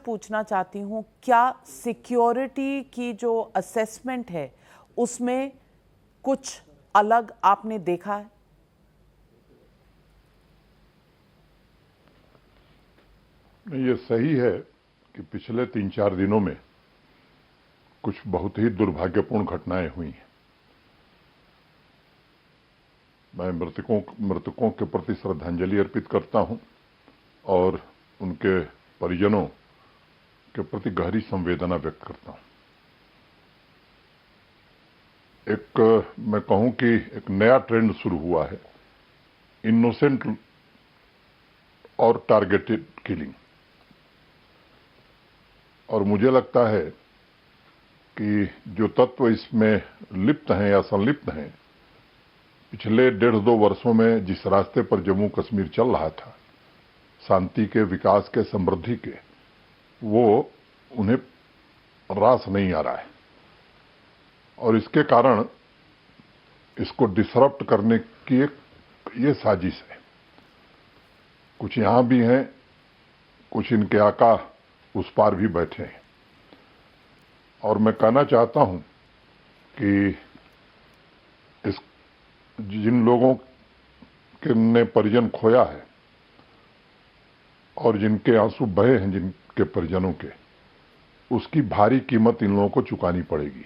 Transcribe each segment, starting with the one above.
पूछना चाहती हूँ, क्या सिक्योरिटी की जो असेसमेंट है उसमें कुछ अलग आपने देखा है? ये सही है कि पिछले 3-4 दिनों में कुछ बहुत ही दुर्भाग्यपूर्ण घटनाएं हुई हैं। मैं मृतकों के प्रति श्रद्धांजलि अर्पित करता हूं और उनके परिजनों के प्रति गहरी संवेदना व्यक्त करता हूं। मैं कहूं कि एक नया ट्रेंड शुरू हुआ है, इनोसेंट और टारगेटेड किलिंग। और मुझे लगता है कि जो तत्व इसमें लिप्त हैं या संलिप्त हैं, पिछले 1.5-2 वर्षों में जिस रास्ते पर जम्मू कश्मीर चल रहा था, शांति के, विकास के, समृद्धि के, वो उन्हें रास नहीं आ रहा है। और इसके कारण इसको डिसरप्ट करने की एक ये साजिश है। कुछ यहां भी हैं, कुछ इनके आका उस पार भी बैठे हैं। और मैं कहना चाहता हूं कि इस जिन लोगों के ने परिजन खोया है और जिनके आंसू बहे हैं, जिनके परिजनों के, उसकी भारी कीमत इन लोगों को चुकानी पड़ेगी।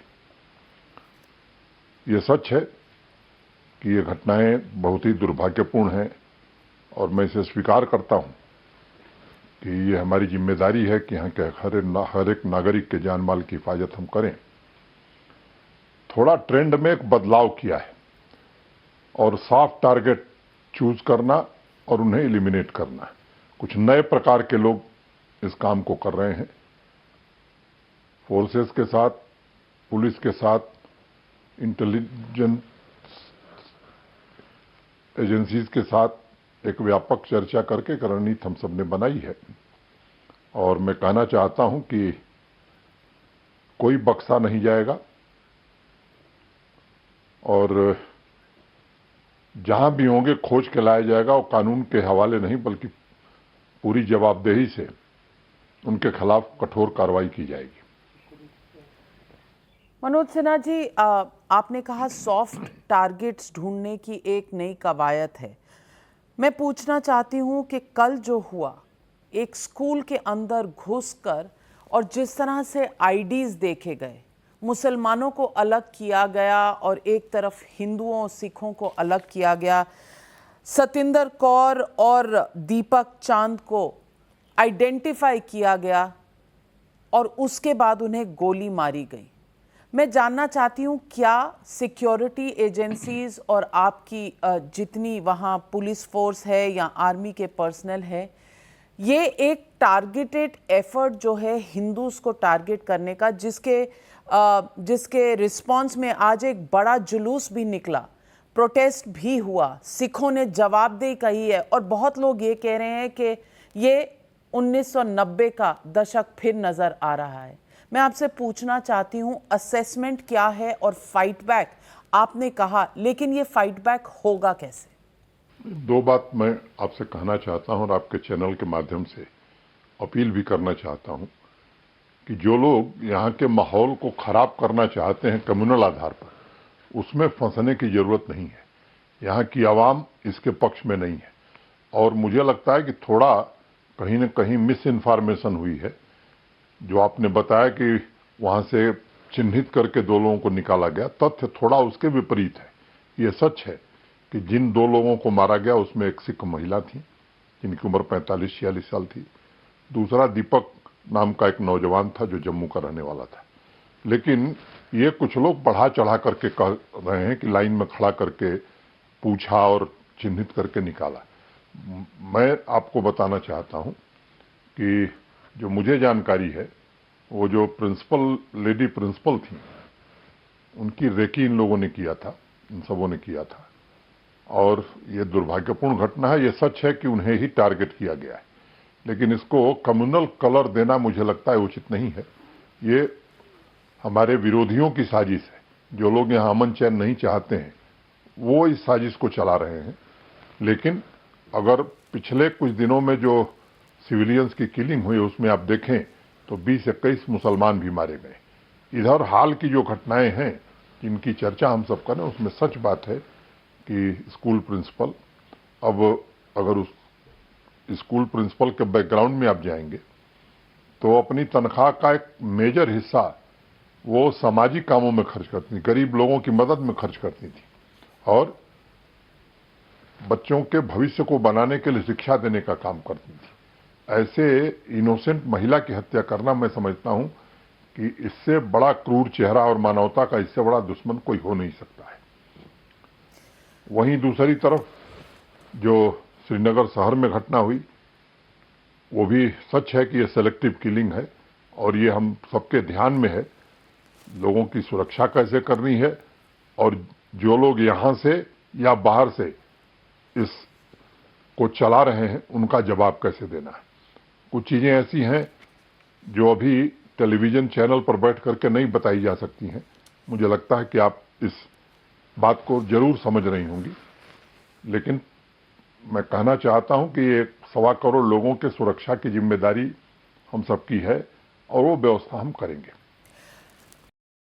ये सच है कि ये घटनाएं बहुत ही दुर्भाग्यपूर्ण हैं और मैं इसे स्वीकार करता हूं कि ये हमारी जिम्मेदारी है कि यहाँ के हर एक नागरिक के जान माल की हिफाजत हम करें। थोड़ा ट्रेंड में एक बदलाव किया है और साफ टारगेट चूज करना और उन्हें एलिमिनेट करना। कुछ नए प्रकार के लोग इस काम को कर रहे हैं। फोर्सेस के साथ, पुलिस के साथ, इंटेलिजेंस एजेंसीज के साथ एक व्यापक चर्चा करके रणनीति हम सब ने बनाई है। और मैं कहना चाहता हूं कि कोई बख्शा नहीं जाएगा और जहां भी होंगे खोज के लाया जाएगा। और कानून के हवाले नहीं बल्कि पूरी जवाबदेही से उनके खिलाफ कठोर कार्रवाई की जाएगी। मनोज सिन्हा जी, आपने कहा सॉफ्ट टारगेट्स ढूंढने की एक नई कवायद है। मैं पूछना चाहती हूं कि कल जो हुआ, एक स्कूल के अंदर घुसकर और जिस तरह से आईडीज देखे गए, मुसलमानों को अलग किया गया और एक तरफ हिंदुओं सिखों को अलग किया गया, सतिंदर कौर और दीपक चांद को आइडेंटिफाई किया गया और उसके बाद उन्हें गोली मारी गई। मैं जानना चाहती हूँ, क्या सिक्योरिटी एजेंसीज और आपकी जितनी वहाँ पुलिस फोर्स है या आर्मी के पर्सनल है, ये एक टारगेटेड एफर्ट जो है हिंदूज को टारगेट करने का, जिसके रिस्पांस में आज एक बड़ा जुलूस भी निकला, प्रोटेस्ट भी हुआ, सिखों ने जवाबदेही कही है और बहुत लोग ये कह रहे हैं कि ये 1990 का दशक फिर नजर आ रहा है। मैं आपसे पूछना चाहती हूं, असेसमेंट क्या है और फाइट बैक आपने कहा, लेकिन ये फाइट बैक होगा कैसे? दो बात मैं आपसे कहना चाहता हूं और आपके चैनल के माध्यम से अपील भी करना चाहता हूं कि जो लोग यहाँ के माहौल को खराब करना चाहते हैं कम्युनल आधार पर, उसमें फंसने की जरूरत नहीं है। यहाँ की आवाम इसके पक्ष में नहीं है। और मुझे लगता है कि थोड़ा कहीं न कहीं मिस इन्फॉर्मेशन हुई है। जो आपने बताया कि वहां से चिन्हित करके 2 लोगों को निकाला गया, तथ्य थोड़ा उसके विपरीत है। ये सच है कि जिन 2 लोगों को मारा गया उसमें एक सिख महिला थी जिनकी उम्र 45-46 साल थी। दूसरा दीपक नाम का एक नौजवान था जो जम्मू का रहने वाला था। लेकिन ये कुछ लोग बढ़ा चढ़ा करके कह रहे हैं कि लाइन में खड़ा करके पूछा और चिन्हित करके निकाला। मैं आपको बताना चाहता हूं कि जो मुझे जानकारी है, वो जो लेडी प्रिंसिपल थी, उनकी रेकी इन लोगों ने किया था, इन सबों ने किया था। और ये दुर्भाग्यपूर्ण घटना है। ये सच है कि उन्हें ही टारगेट किया गया है, लेकिन इसको कम्युनल कलर देना मुझे लगता है उचित नहीं है। ये हमारे विरोधियों की साजिश है। जो लोग यहाँ अमन चैन नहीं चाहते हैं वो इस साजिश को चला रहे हैं। लेकिन अगर पिछले कुछ दिनों में जो सिविलियंस की किलिंग हुई उसमें आप देखें तो 20-21 मुसलमान भी मारे गए। इधर हाल की जो घटनाएं हैं जिनकी चर्चा हम सब करें, उसमें सच बात है कि स्कूल प्रिंसिपल, अब अगर उस स्कूल प्रिंसिपल के बैकग्राउंड में आप जाएंगे तो अपनी तनख्वाह का एक मेजर हिस्सा वो सामाजिक कामों में खर्च करती थी, गरीब लोगों की मदद में खर्च करती थी और बच्चों के भविष्य को बनाने के लिए शिक्षा देने का काम करती थी। ऐसे इनोसेंट महिला की हत्या करना, मैं समझता हूं कि इससे बड़ा क्रूर चेहरा और मानवता का इससे बड़ा दुश्मन कोई हो नहीं सकता है। वहीं दूसरी तरफ जो श्रीनगर शहर में घटना हुई, वो भी सच है कि ये सेलेक्टिव किलिंग है और ये हम सबके ध्यान में है। लोगों की सुरक्षा कैसे करनी है और जो लोग यहां से या बाहर से इस को चला रहे हैं उनका जवाब कैसे देना है। कुछ चीजें ऐसी हैं जो अभी टेलीविजन चैनल पर बैठ करके नहीं बताई जा सकती हैं। मुझे लगता है कि आप इस बात को जरूर समझ रही होंगी, लेकिन मैं कहना चाहता हूं कि ये 1.25 करोड़ लोगों के सुरक्षा की जिम्मेदारी हम सबकी है और वो व्यवस्था हम करेंगे।